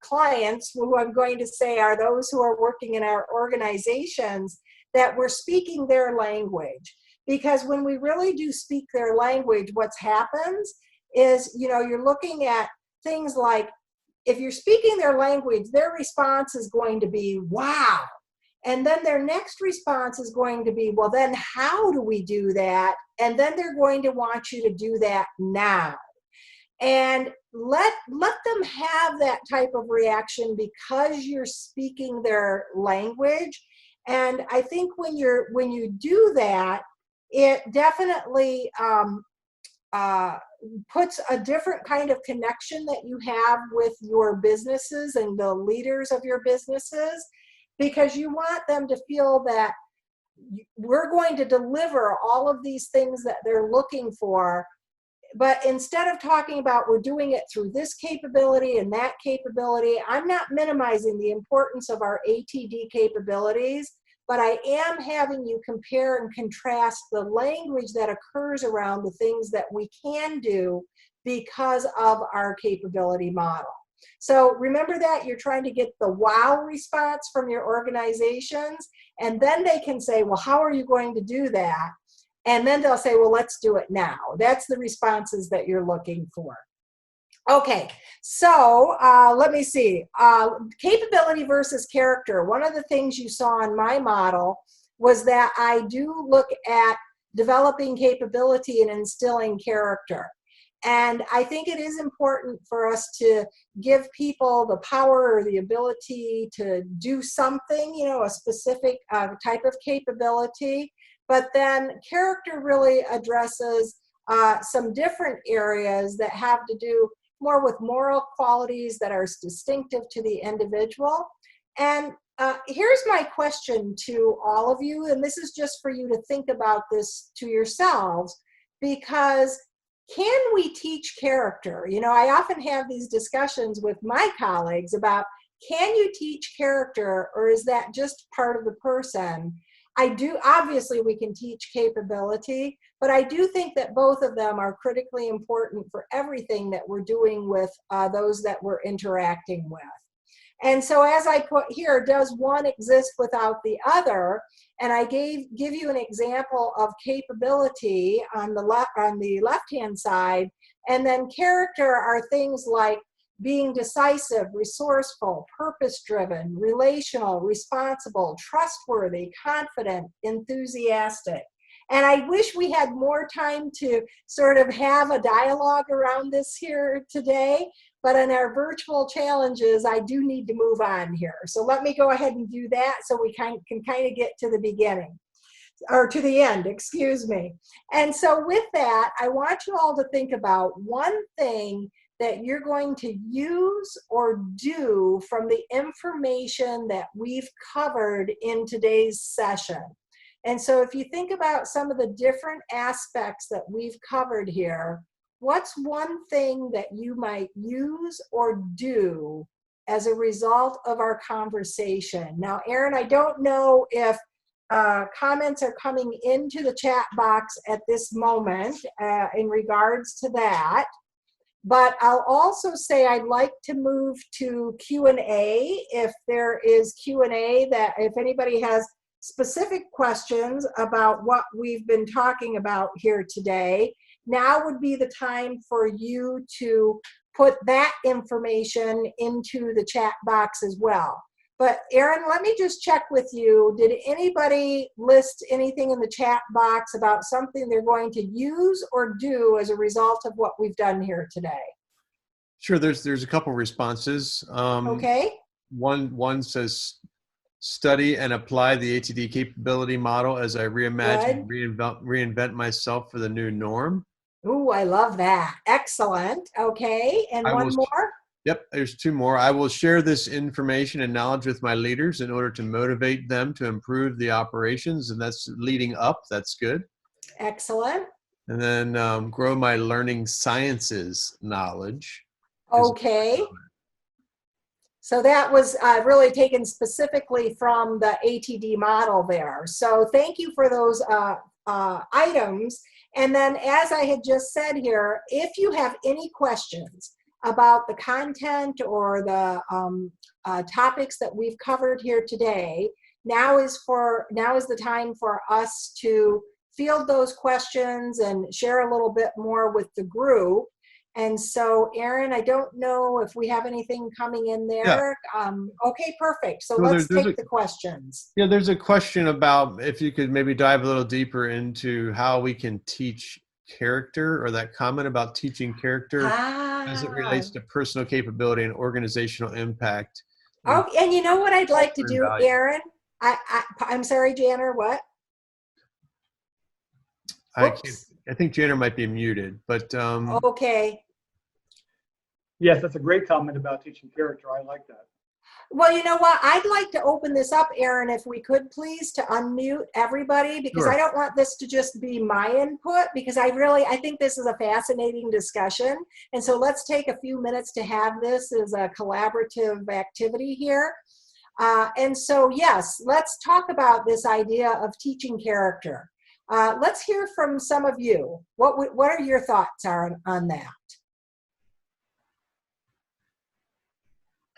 clients, who I'm going to say are those who are working in our organizations, that we're speaking their language. Because when we really do speak their language, what happens is, you're looking at things like, if you're speaking their language, their response is going to be, wow. And then their next response is going to be, well, then how do we do that? And then they're going to want you to do that now. And let them have that type of reaction because you're speaking their language. And I think when you do that, it definitely puts a different kind of connection that you have with your businesses and the leaders of your businesses, because you want them to feel that we're going to deliver all of these things that they're looking for. But instead of talking about we're doing it through this capability and that capability, I'm not minimizing the importance of our ATD capabilities, but I am having you compare and contrast the language that occurs around the things that we can do because of our capability model. So remember that you're trying to get the wow response from your organizations, and then they can say, well, how are you going to do that? And then they'll say, well, let's do it now. That's the responses that you're looking for. Okay, so let me see. Capability versus character. One of the things you saw in my model was that I do look at developing capability and instilling character. And I think it is important for us to give people the power or the ability to do something, a specific type of capability. But then character really addresses some different areas that have to do more with moral qualities that are distinctive to the individual. And here's my question to all of you, and this is just for you to think about this to yourselves, because can we teach character? I often have these discussions with my colleagues about, can you teach character, or is that just part of the person? Obviously we can teach capability, but I do think that both of them are critically important for everything that we're doing with those that we're interacting with. And so as I put here, does one exist without the other? And I give you an example of capability on the left-hand side, and then character are things like being decisive, resourceful, purpose-driven, relational, responsible, trustworthy, confident, enthusiastic. And I wish we had more time to sort of have a dialogue around this here today, but in our virtual challenges, I do need to move on here. So let me go ahead and do that so we can kind of get to the beginning. or to the end, excuse me. And so with that, I want you all to think about one thing that you're going to use or do from the information that we've covered in today's session. And so if you think about some of the different aspects that we've covered here, what's one thing that you might use or do as a result of our conversation? Now, Erin, I don't know if comments are coming into the chat box at this moment in regards to that. But I'll also say I'd like to move to Q&A if there is Q&A, that if anybody has specific questions about what we've been talking about here today, now would be the time for you to put that information into the chat box as well. But Erin, let me just check with you. Did anybody list anything in the chat box about something they're going to use or do as a result of what we've done here today? Sure, there's a couple responses. Okay. One says, study and apply the ATD capability model as I reimagine, reinvent myself for the new norm. Ooh, I love that. Excellent. Okay, and one more? Yep, there's two more. I will share this information and knowledge with my leaders in order to motivate them to improve the operations, and that's leading up. That's good. Excellent. And then grow my learning sciences knowledge. Okay. So that was really taken specifically from the ATD model there. So thank you for those items. And then, as I had just said here, if you have any questions about the content or the topics that we've covered here today, now is the time for us to field those questions and share a little bit more with the group. And so, Erin, I don't know if we have anything coming in there. Yeah. Okay, perfect. So let's take the questions. Yeah, there's a question about if you could maybe dive a little deeper into how we can teach character, or that comment about teaching character as it relates to personal capability and organizational impact. Oh, and you know what I'd like to do, Erin? I'm sorry, Janner, what? I think Janner might be muted, but okay. Yes, that's a great comment about teaching character. I like that. Well, you know what? I'd like to open this up, Erin, if we could please, to unmute everybody, because sure. I don't want this to just be my input, because I think this is a fascinating discussion. And so let's take a few minutes to have this as a collaborative activity here. And so, yes, let's talk about this idea of teaching character. Let's hear from some of you. What are your thoughts on that?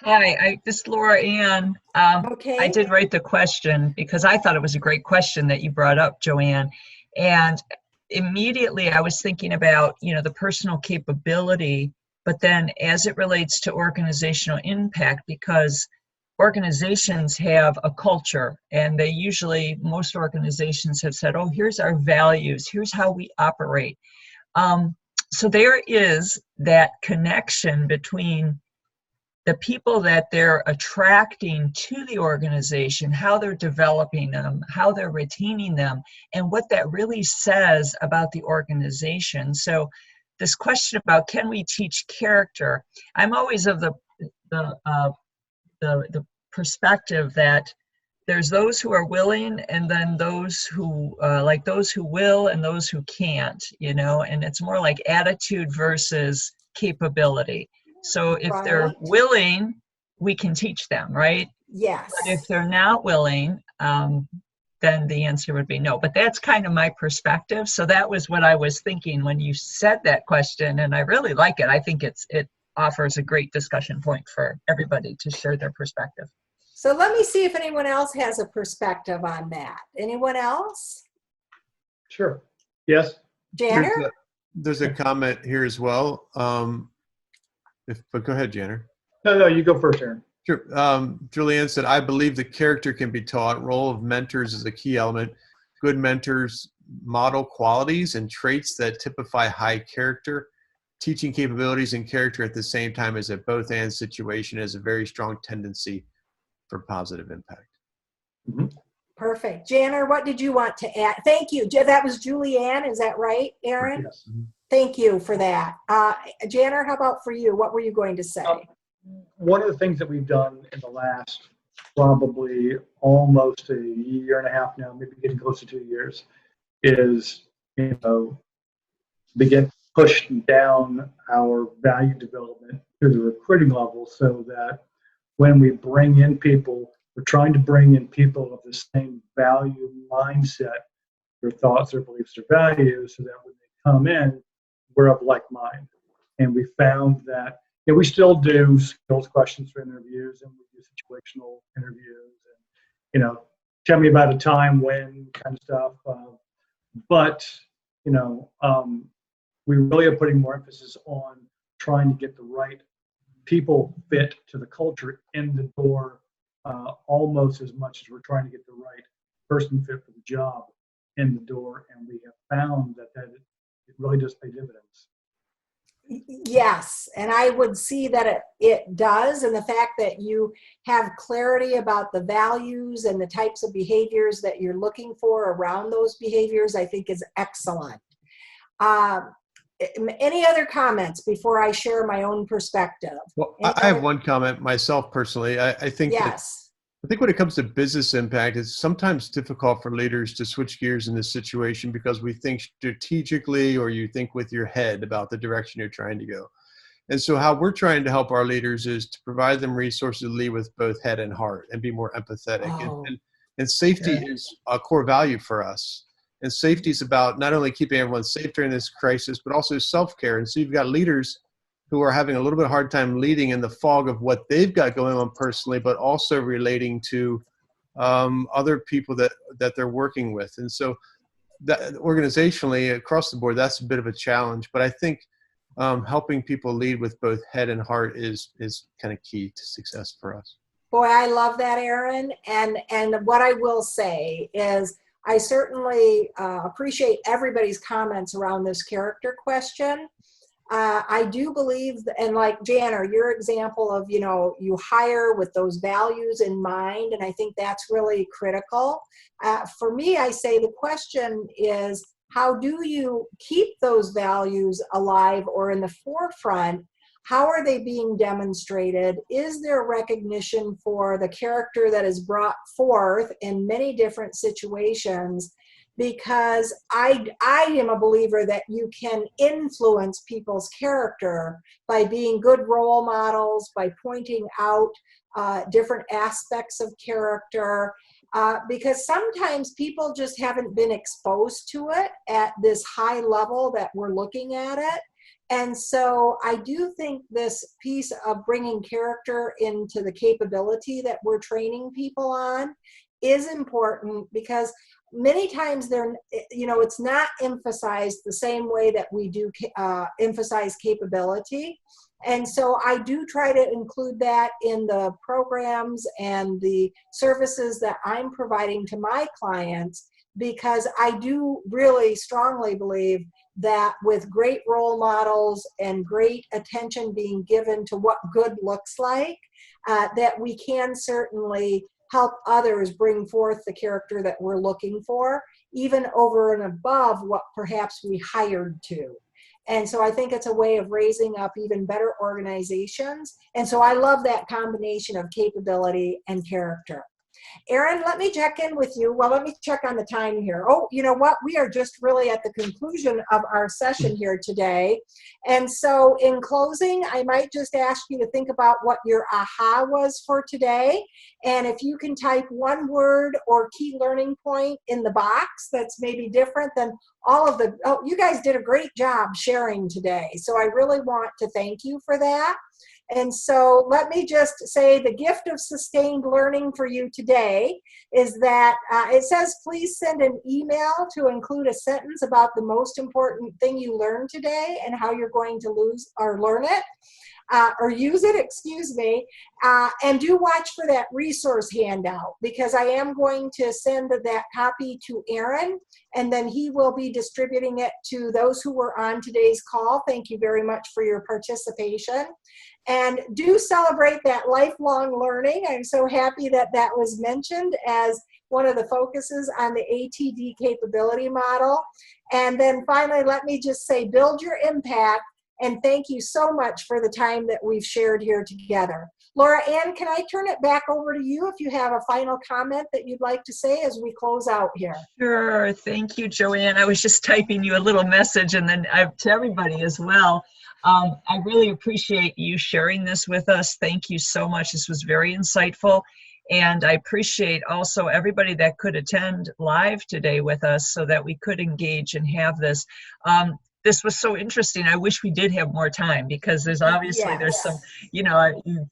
Hi, this is Laura Ann. Okay. I did write the question because I thought it was a great question that you brought up, Joanne. And immediately I was thinking about, the personal capability, but then as it relates to organizational impact, because organizations have a culture, and most organizations have said, oh, here's our values, here's how we operate. So there is that connection between the people that they're attracting to the organization, how they're developing them, how they're retaining them, and what that really says about the organization. So this question about, can we teach character? I'm always of the perspective that there's those who are willing, and then those who those who will and those who can't, and it's more like attitude versus capability. So if they're willing, we can teach them, right? Yes. But if they're not willing, then the answer would be no. But that's kind of my perspective. So that was what I was thinking when you said that question, and I really like it. I think it offers a great discussion point for everybody to share their perspective. So let me see if anyone else has a perspective on that. Anyone else? Sure. Yes. Janner? There's a comment here as well. But go ahead, Janner. No, you go first, Aaron. Sure. Julianne said, I believe the character can be taught. Role of mentors is a key element. Good mentors model qualities and traits that typify high character. Teaching capabilities and character at the same time as a both-and situation is a very strong tendency for positive impact. Mm-hmm. Perfect. Janner, what did you want to add? Thank you. That was Julianne, is that right, Aaron? Yes. Thank you for that. Janner, how about for you? What were you going to say? One of the things that we've done in the last probably almost a year and a half now, maybe getting close to 2 years, is, begin pushing down our value development to the recruiting level, so that when we bring in people, we're trying to bring in people of the same value mindset, their thoughts, their beliefs, their values, so that when they come in, we're of like mind. And we found that we still do skills questions for interviews, and we do situational interviews, and tell me about a time when kind of stuff. But we really are putting more emphasis on trying to get the right people fit to the culture in the door, almost as much as we're trying to get the right person fit for the job in the door. And we have found that it really does pay dividends. Yes, and I would see that it does, and the fact that you have clarity about the values and the types of behaviors that you're looking for around those behaviors, I think is excellent. Any other comments before I share my own perspective? Well, I have one comment myself personally. I think yes. I think when it comes to business impact, it's sometimes difficult for leaders to switch gears in this situation because we think strategically, or you think with your head about the direction you're trying to go. And so how we're trying to help our leaders is to provide them resources to lead with both head and heart and be more empathetic. Oh. And safety is a core value for us. And safety is about not only keeping everyone safe during this crisis, but also self-care. And so you've got leaders who are having a little bit hard time leading in the fog of what they've got going on personally, but also relating to other people that they're working with. And so that organizationally across the board, that's a bit of a challenge. But I think helping people lead with both head and heart is kind of key to success for us. Boy, I love that, Aaron. And what I will say is I certainly appreciate everybody's comments around this character question. I do believe, and like Janner, your example of, you hire with those values in mind, and I think that's really critical. For me, I say the question is, how do you keep those values alive or in the forefront? How are they being demonstrated? Is there recognition for the character that is brought forth in many different situations? Because I am a believer that you can influence people's character by being good role models, by pointing out different aspects of character, because sometimes people just haven't been exposed to it at this high level that we're looking at it. And so I do think this piece of bringing character into the capability that we're training people on is important, because many times it's not emphasized the same way that we do emphasize capability. And so I do try to include that in the programs and the services that I'm providing to my clients, because I do really strongly believe that with great role models and great attention being given to what good looks like, that we can certainly help others bring forth the character that we're looking for, even over and above what perhaps we hired to. And so I think it's a way of raising up even better organizations. And so I love that combination of capability and character. Aaron, let me check in with you. Well, let me check on the time here. Oh, you know what? We are just really at the conclusion of our session here today. And so in closing, I might just ask you to think about what your aha was for today. And if you can type one word or key learning point in the box that's maybe different than all of the, oh, you guys did a great job sharing today. So I really want to thank you for that. And so let me just say the gift of sustained learning for you today is that it says, please send an email to include a sentence about the most important thing you learned today and how you're going to learn it. Or use it, excuse me, and do watch for that resource handout, because I am going to send that copy to Aaron, and then he will be distributing it to those who were on today's call. Thank you very much for your participation. And do celebrate that lifelong learning. I'm so happy that that was mentioned as one of the focuses on the ATD Capability Model. And then finally, let me just say, build your impact, and thank you so much for the time that we've shared here together. Laura Ann, can I turn it back over to you if you have a final comment that you'd like to say as we close out here? Sure. Thank you, Joanne. I was just typing you a little message, and then to everybody as well. I really appreciate you sharing this with us. Thank you so much. This was very insightful. And I appreciate also everybody that could attend live today with us so that we could engage and have this. This was so interesting. I wish we did have more time, because there's obviously there's some,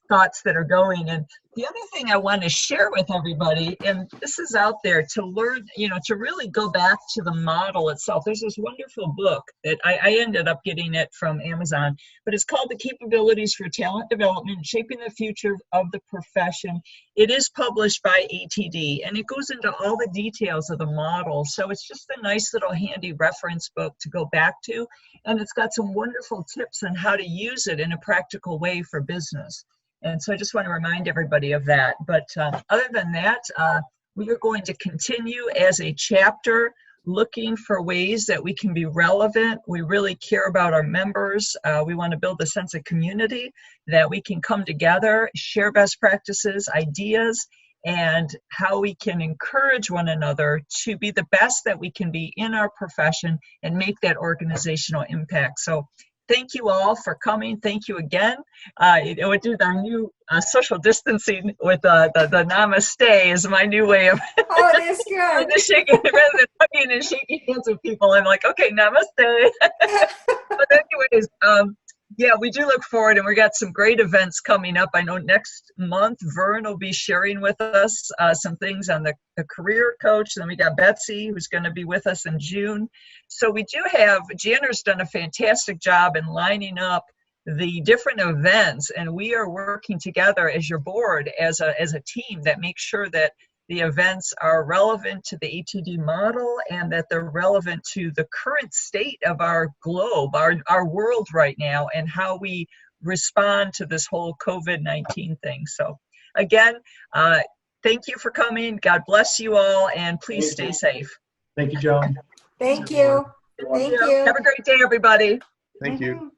thoughts that are going. And the other thing I want to share with everybody, and this is out there to learn, to really go back to the model itself. There's this wonderful book that I ended up getting it from Amazon, but it's called The Capabilities for Talent Development, Shaping the Future of the Profession. It is published by ATD, and it goes into all the details of the model. So it's just a nice little handy reference book to go back to. And it's got some wonderful tips on how to use it in a practical way for business. And so I just want to remind everybody of that. But other than that, we are going to continue as a chapter looking for ways that we can be relevant. We really care about our members. We want to build a sense of community, that we can come together, share best practices, ideas, and how we can encourage one another to be the best that we can be in our profession and make that organizational impact. So thank you all for coming. Thank you again. We do our new social distancing with the namaste is my new way of Oh, it is good. rather than hugging and shaking hands with people. I'm like, okay, namaste. But anyways, yeah, we do look forward, and we got some great events coming up. I know next month, Vern will be sharing with us some things on the career coach. Then we got Betsy, who's going to be with us in June. So we do have, Janner's done a fantastic job in lining up the different events, and we are working together as your board, as a team that makes sure that the events are relevant to the ATD model, and that they're relevant to the current state of our globe, our world right now, and how we respond to this whole COVID-19 thing. So again, thank you for coming. God bless you all, and please stay safe. Thank you, Joan. Thank you. Thank you. Have a great day, everybody. Thank you.